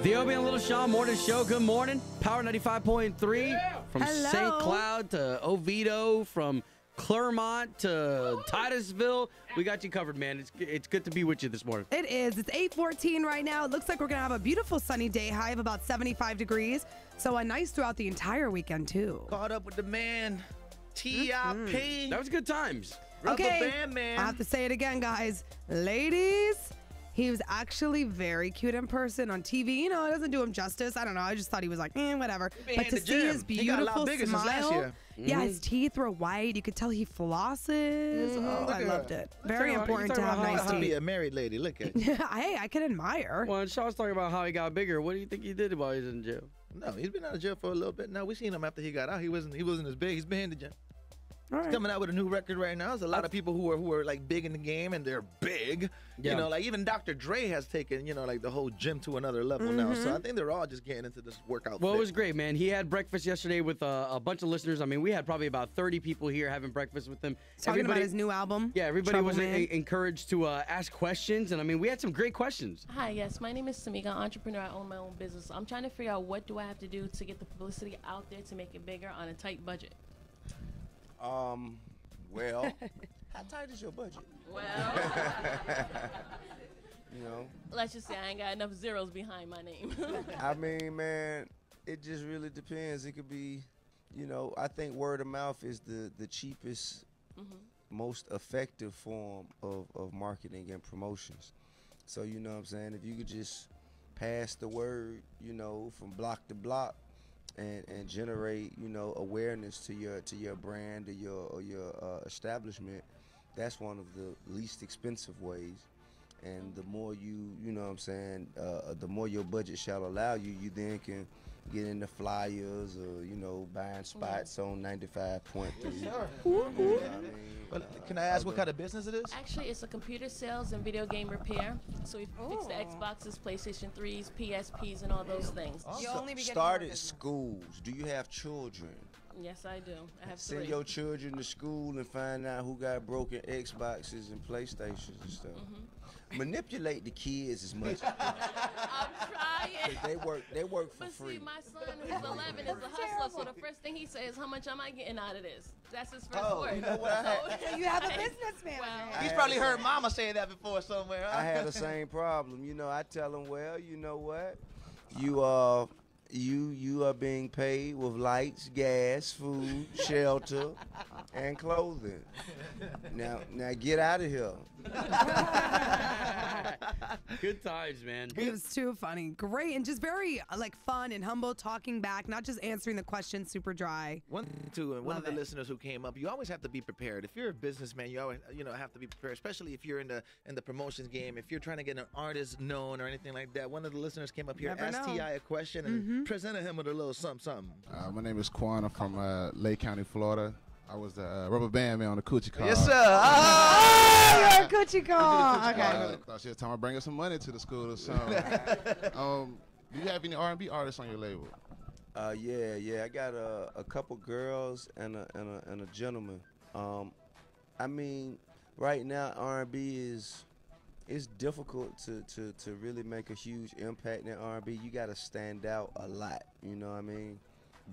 The Obie and Little Sean Morning Show. Good morning. Power 95.3 from Hello. St. Cloud to Oviedo, from Clermont to Titusville. We got you covered, man. It's good to be with you this morning. It is. It's 8:14 right now. It looks like we're going to have a beautiful sunny day, high of about 75 degrees. So nice throughout the entire weekend, too. Caught up with the man, T.I.P. That was good times. Rubber Okay, Band Man. I have to say it again, guys. Ladies, he was actually very cute in person. On TV, you know, it doesn't do him justice. I don't know. I just thought he was like, whatever. been But hitting to the see gym. his He got a lot beautiful bigger since last smile, year. yeah, his teeth were white. You could tell he flosses. Oh, I at loved her. it. Very important to have nice I'll be teeth. a married lady. Look at you. Hey, I can admire. Well, and Sean's talking about how he got bigger. What do you think he did while he was in jail? No, he's been out of jail for a little bit now. We seen him after he got out. He wasn't as big. He's been in the gym. All right. He's coming out with a new record right now. There's a lot of people who are like big in the game and they're big. Yeah. You know, like even Dr. Dre has taken, you know, like the whole gym to another level now. So I think they're all just getting into this workout. Well, it fit. was great, man. He had breakfast yesterday with a bunch of listeners. I mean, we had probably about 30 people here having breakfast with him. Talking about his new album. Yeah, everybody Trouble was Man. encouraged to ask questions. And, I mean, we had some great questions. Hi, yes, my name is Samika, entrepreneur. I own my own business. I'm trying to figure out what do I have to do to get the publicity out there to make it bigger on a tight budget. Well, how tight is your budget? Well, You know, let's just say I ain't got enough zeros behind my name. I mean, man, it just really depends. It could be, you know, I think word of mouth is the cheapest, most effective form of marketing and promotions. So, you know what I'm saying? If you could just pass the word, you know, from block to block, and generate, you know, awareness to your brand or your establishment, that's one of the least expensive ways. And the more you know what I'm saying, the more your budget shall allow you, you then can get into flyers or, you know, buying spots on 95.3. You know what I mean? Can I ask what kind of business it is? Actually, it's a computer sales and video game repair. So we fix the Xboxes, PlayStation 3s, PSPs, and all those things. You only be getting Start more at business. schools. Do you have children? Yes, I do. I have Send 3. your children to school and find out who got broken Xboxes and PlayStations and stuff. Manipulate the kids as much. I'm trying. They work for But free. see, my son who's 11 is a hustler, so the first thing he says, how much am I getting out of this? That's his first Oh, word. you know what? So you have a businessman. Well, He's probably heard Mama say that before somewhere. Huh? I had the same problem. You know, I tell them, well, you know what? You are being paid with lights, gas, food, shelter, and clothing. Now get out of here. Good times, man. It was too funny. Great. And just very fun and humble, talking back, not just answering the questions super dry. One thing too, and one Love of the it. listeners who came up, you always have to be prepared. If you're a businessman, you always have to be prepared, especially if you're in the promotions game. If you're trying to get an artist known or anything like that. One of the listeners came up here, Never asked know. T.I. a question, and presented him with a little something. My name is Quan. I'm from Lake County, Florida. I was the rubber band man on the Coochie car. Yes, sir. Oh, you're a Gucci call. Okay. Thought she was time to bring us some money to the school or something. Do you have any R&B artists on your label? Yeah. I got a couple girls and a gentleman. I mean, right now R&B is it's difficult to really make a huge impact in R&B. You got to stand out a lot. You know what I mean?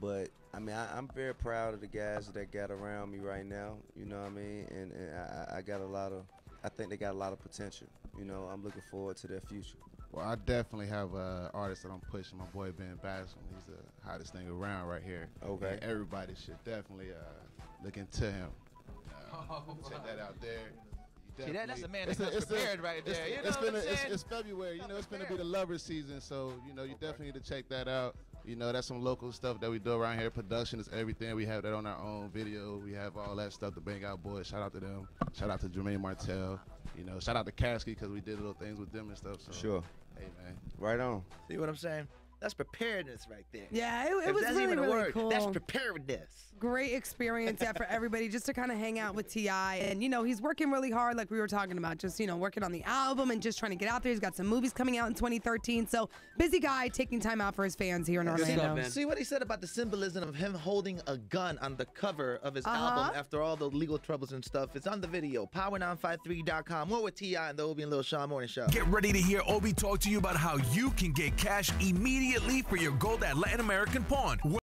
But I mean, I'm very proud of the guys that got around me right now. You know what I mean? And I got I think they got a lot of potential. You know, I'm looking forward to their future. Well, I definitely have artists that I'm pushing. My boy Ben Bassam, he's the hottest thing around right here. Okay. And everybody should definitely look into him. Check that out there. See, that's a man It's that's a- it's a- prepared right there. You know it's what I'm been saying? it's February. You know, it's going to be the lover season, so you know you definitely need to check that out. You know, that's some local stuff that we do around here. Production is everything. We have that on our own video. We have all that stuff. The Bang Out Boys. Shout out to them. Shout out to Jermaine Martell. You know, shout out to Kasky because we did little things with them and stuff. So, Sure. Hey man. Right on. See what I'm saying? That's preparedness right there. Yeah, it If was that's really, even a really word, cool. that's preparedness. Great experience, yeah, for everybody just to kind of hang out with T.I. And, you know, he's working really hard like we were talking about, just, you know, working on the album and just trying to get out there. He's got some movies coming out in 2013. So busy guy taking time out for his fans here in Good Orlando. stuff, man. See what he said about the symbolism of him holding a gun on the cover of his album after all the legal troubles and stuff. It's on the video. Power953.com. More with T.I. and the Obie and Lil Sean Morning Show. Get ready to hear Obi talk to you about how you can get cash immediately for your gold at Latin American Pawn.